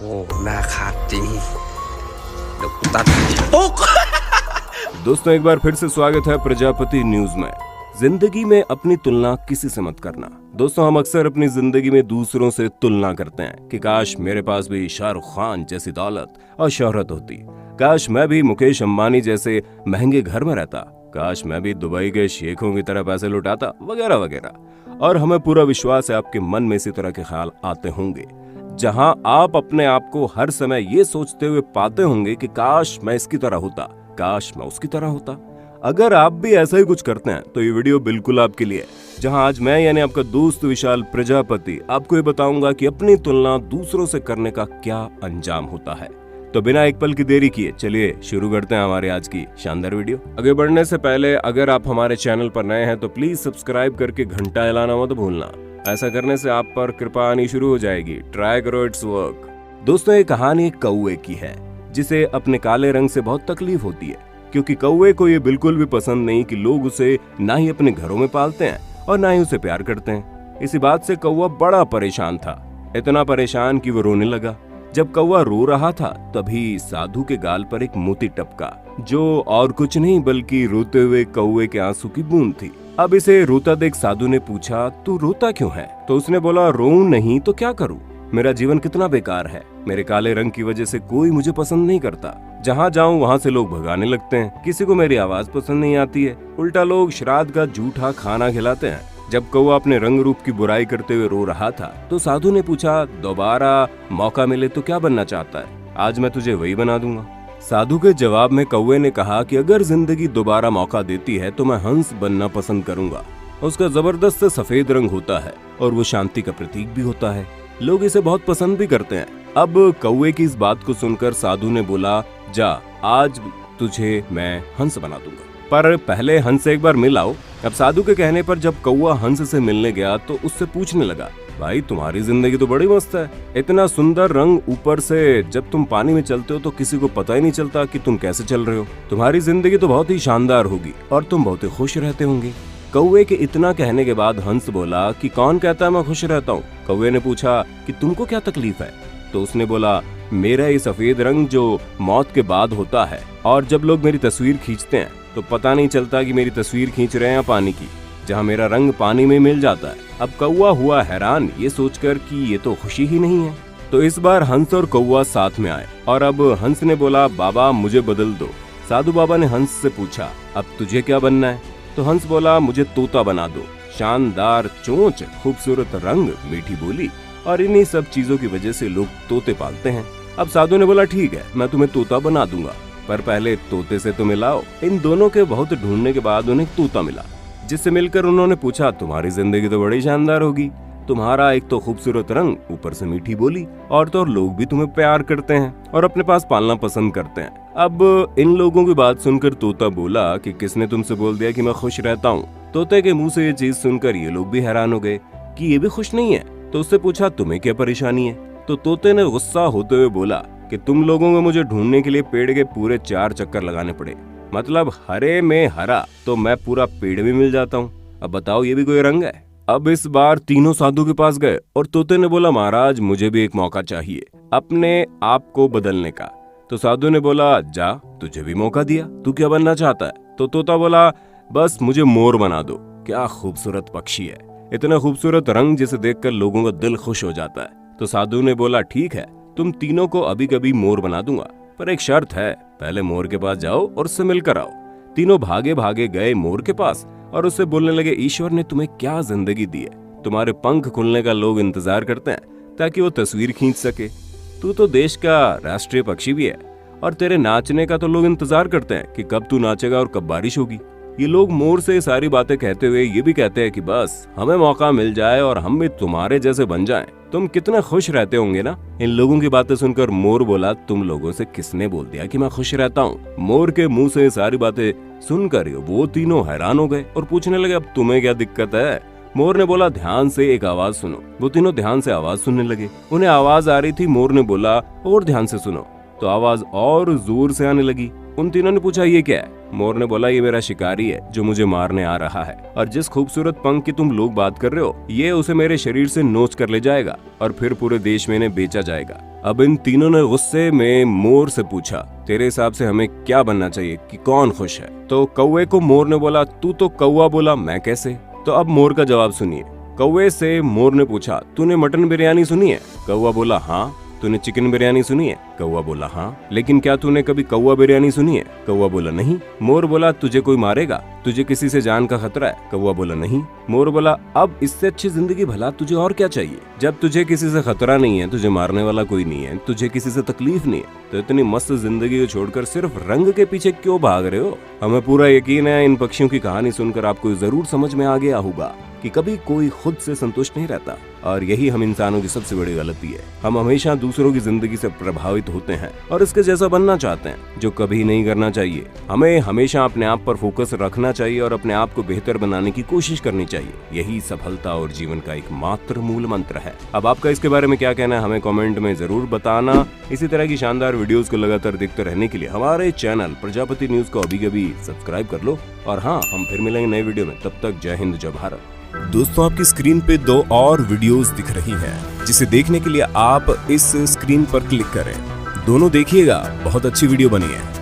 หน้าขาดจริงเดี๋ยวกูตัดปุ๊ก दोस्तों एक बार फिर से स्वागत है प्रजापति न्यूज में। जिंदगी में अपनी तुलना किसी से मत करना। दोस्तों हम अक्सर अपनी जिंदगी में दूसरों से तुलना करते हैं कि काश मेरे पास भी शाहरुख खान जैसी दौलत और शोहरत होती, काश मैं भी मुकेश अंबानी जैसे महंगे घर में रहता, काश मैं भी दुबई के शेखों की तरह पैसे लुटाता, वगैरह वगैरह। और हमें पूरा विश्वास है आपके मन में इसी तरह के ख्याल आते होंगे, जहां आप अपने आप को हर समय ये सोचते हुए पाते होंगे कि काश मैं इसकी तरह होता, काश मैं उसकी तरह होता। अगर आप भी ऐसा ही कुछ करते हैं तो ये वीडियो बिल्कुल आपके लिए है, जहां आज मैं यानी आपका दोस्त विशाल प्रजापति आपको ये बताऊंगा कि अपनी तुलना दूसरों से करने का क्या अंजाम होता है। तो बिना एक पल की देरी किए चलिए शुरू करते हैं हमारे आज की शानदार वीडियो। आगे बढ़ने से पहले अगर आप हमारे चैनल पर नए हैं तो प्लीज सब्सक्राइब करके घंटा हिलाना मत भूलना। ऐसा करने से आप पर कृपा आनी शुरू हो जाएगी। ट्राई करो, इट्स वर्क। दोस्तों ये कहानी कौवे की है, जिसे अपने काले रंग से बहुत तकलीफ होती है, क्योंकि कौवे को ये बिल्कुल भी पसंद नहीं कि लोग उसे ना ही अपने घरों में पालते हैं और ना ही उसे प्यार करते हैं। इसी बात से कौवा बड़ा परेशान था, इतना परेशान कि वो रोने लगा। जब कौवा रो रहा था तभी साधु के गाल पर एक मोती टपका, जो और कुछ नहीं बल्कि रोते हुए कौवे के आंसू की बूंद थी। अब इसे रोता देख साधु ने पूछा, तू रोता क्यों है? तो उसने बोला, रोऊं नहीं तो क्या करूं? मेरा जीवन कितना बेकार है। मेरे काले रंग की वजह से कोई मुझे पसंद नहीं करता। जहाँ जाऊँ वहाँ से लोग भगाने लगते हैं। किसी को मेरी आवाज पसंद नहीं आती है। उल्टा लोग श्राद्ध का जूठा खाना खिलाते हैं। जब कौवा अपने रंग रूप की बुराई करते हुए रो रहा था तो साधु ने पूछा, दोबारा मौका मिले तो क्या बनना चाहता है? आज मैं तुझे वही बना दूंगा। साधु के जवाब में कौवे ने कहा कि अगर जिंदगी दोबारा मौका देती है तो मैं हंस बनना पसंद करूंगा। उसका जबरदस्त सफेद रंग होता है और वो शांति का प्रतीक भी होता है। लोग इसे बहुत पसंद भी करते हैं। अब कौवे की इस बात को सुनकर साधु ने बोला, जा आज तुझे मैं हंस बना दूंगा, पर पहले हंस से एक बार मिल आओ। अब साधु के कहने पर जब कौवा हंस से मिलने गया तो उससे पूछने लगा, भाई तुम्हारी जिंदगी तो बड़ी मस्त है, इतना सुंदर रंग, ऊपर से जब तुम पानी में चलते हो तो किसी को पता ही नहीं चलता कि तुम कैसे चल रहे हो। तुम्हारी जिंदगी तो बहुत ही शानदार होगी और तुम बहुत ही खुश रहते होंगे। कौवे के इतना कहने के बाद हंस बोला कि कौन कहता है मैं खुश रहता हूँ? कौवे ने पूछा कि तुमको क्या तकलीफ है? तो उसने बोला, मेरा ये सफेद रंग जो मौत के बाद होता है और जब लोग मेरी तस्वीर खींचते हैं तो पता नहीं चलता कि मेरी तस्वीर खींच रहे हैं पानी की, जहाँ मेरा रंग पानी में मिल जाता है। अब कौवा हुआ हैरान ये सोचकर कि ये तो खुशी ही नहीं है। तो इस बार हंस और कौवा साथ में आए और अब हंस ने बोला, बाबा मुझे बदल दो। साधु बाबा ने हंस से पूछा, अब तुझे क्या बनना है? तो हंस बोला, मुझे तोता बना दो। शानदार चोंच, खूबसूरत रंग, मीठी बोली और इन्हीं सब चीजों की वजह से लोग तोते पालते हैं। अब साधु ने बोला, ठीक है मैं तुम्हें तोता बना दूंगा, पर पहले तोते से तो मिलाओ। इन दोनों के बहुत ढूंढने के बाद उन्हें तोता मिला, जिससे मिलकर उन्होंने पूछा, तुम्हारी जिंदगी तो बड़ी शानदार होगी। तुम्हारा एक तो खूबसूरत रंग, ऊपर से मीठी बोली और तो और लोग भी तुम्हें प्यार करते हैं और अपने पास पालना पसंद करते हैं। अब इन लोगों की बात सुनकर तोता बोला कि किसने तुमसे बोल दिया कि मैं खुश रहता हूँ? तोते के मुंह से ये चीज सुनकर ये लोग भी हैरान हो गए कि ये भी खुश नहीं है। तो उससे पूछा, तुम्हें क्या परेशानी है? तो तोते ने गुस्सा होते हुए बोला कि तुम लोगों को मुझे ढूंढने के लिए पेड़ के पूरे 4 चक्कर लगाने पड़े, मतलब हरे में हरा तो मैं पूरा पेड़ में मिल जाता हूँ। अब बताओ ये भी कोई रंग है? अब इस बार तीनों साधु के पास गए और तोते ने बोला, महाराज मुझे भी एक मौका चाहिए अपने आप को बदलने का। तो साधु ने बोला, जा तुझे भी मौका दिया, तू क्या बनना चाहता है? तो तोता बोला, बस मुझे मोर बना दो। क्या खूबसूरत पक्षी है, इतना खूबसूरत रंग जिसे देखकर लोगों का दिल खुश हो जाता है। तो साधु ने बोला, ठीक है तुम तीनों को अभी कभी मोर बना दूंगा, पर एक शर्त है, पहले मोर के पास जाओ और उससे मिलकर आओ। तीनों भागे भागे गए मोर के पास और उससे बोलने लगे, ईश्वर ने तुम्हें क्या जिंदगी दी है, तुम्हारे पंख खुलने का लोग इंतजार करते हैं ताकि वो तस्वीर खींच सके। तू तो देश का राष्ट्रीय पक्षी भी है और तेरे नाचने का तो लोग इंतजार करते हैं कि कब तू नाचेगा और कब बारिश होगी। ये लोग मोर से सारी बातें कहते हुए ये भी कहते हैं कि बस हमें मौका मिल जाए और हम भी तुम्हारे जैसे बन जाएं। तुम कितने खुश रहते होंगे ना। इन लोगों की बातें सुनकर मोर बोला, तुम लोगों से किसने बोल दिया कि मैं खुश रहता हूँ? मोर के मुंह से सारी बातें सुनकर वो तीनों हैरान हो गए और पूछने लगे, अब तुम्हें क्या दिक्कत है? मोर ने बोला, ध्यान से एक आवाज सुनो। वो तीनों ध्यान से आवाज सुनने लगे। उन्हें आवाज आ रही थी। मोर ने बोला, और ध्यान से सुनो। तो आवाज और जोर से आने लगी। उन तीनों ने पूछा, ये क्या है? मोर ने बोला, ये मेरा शिकारी है जो मुझे मारने आ रहा है, और जिस खूबसूरत पंख की तुम लोग बात कर रहे हो, ये उसे मेरे शरीर से नोच कर ले जाएगा और फिर पूरे देश में इन्हें बेचा जाएगा। अब इन तीनों ने गुस्से में मोर से पूछा, तेरे हिसाब से हमें क्या बनना चाहिए कि कौन खुश है? तो कौवे को मोर ने बोला, तू तो कौवा बोला, मैं कैसे? तो अब मोर का जवाब सुनिए। कौवे से मोर ने पूछा, तूने मटन बिरयानी सुनी है? कौवा बोला, हाँ। तूने चिकन बिरयानी सुनी है? कौवा बोला, हाँ। लेकिन क्या तूने कभी कौवा बिरयानी सुनी है? कौवा बोला, नहीं। मोर बोला, तुझे कोई मारेगा? तुझे किसी से जान का खतरा है? कौवा बोला, नहीं। मोर बोला, अब इससे अच्छी जिंदगी भला तुझे और क्या चाहिए? जब तुझे किसी से खतरा नहीं है, तुझे मारने वाला कोई नहीं है, तुझे किसी से तकलीफ नहीं है, तो इतनी मस्त जिंदगी को छोड़कर सिर्फ रंग के पीछे क्यों भाग रहे हो? हमें पूरा यकीन है इन पक्षियों की कहानी सुनकर आपको जरूर समझ में आ गया होगा कि कभी कोई खुद से संतुष्ट नहीं रहता, और यही हम इंसानों की सबसे बड़ी गलती है। हम हमेशा दूसरों की जिंदगी से प्रभावित होते हैं और इसके जैसा बनना चाहते हैं, जो कभी नहीं करना चाहिए। हमें हमेशा अपने आप पर फोकस रखना चाहिए और अपने आप को बेहतर बनाने की कोशिश करनी चाहिए। यही सफलता और जीवन का एकमात्र मूल मंत्र है। अब आपका इसके बारे में क्या कहना है, हमें कमेंट में जरूर बताना। इसी तरह की शानदार वीडियोस को लगातार देखते रहने के लिए हमारे चैनल प्रजापति न्यूज को अभी सब्सक्राइब कर लो। और हाँ, हम फिर मिलेंगे नए वीडियो में। तब तक जय हिंद, जय भारत। दोस्तों, आपकी स्क्रीन पे 2 और वीडियोस दिख रही हैं, जिसे देखने के लिए आप इस स्क्रीन पर क्लिक करें। दोनों देखिएगा, बहुत अच्छी वीडियो बनी है।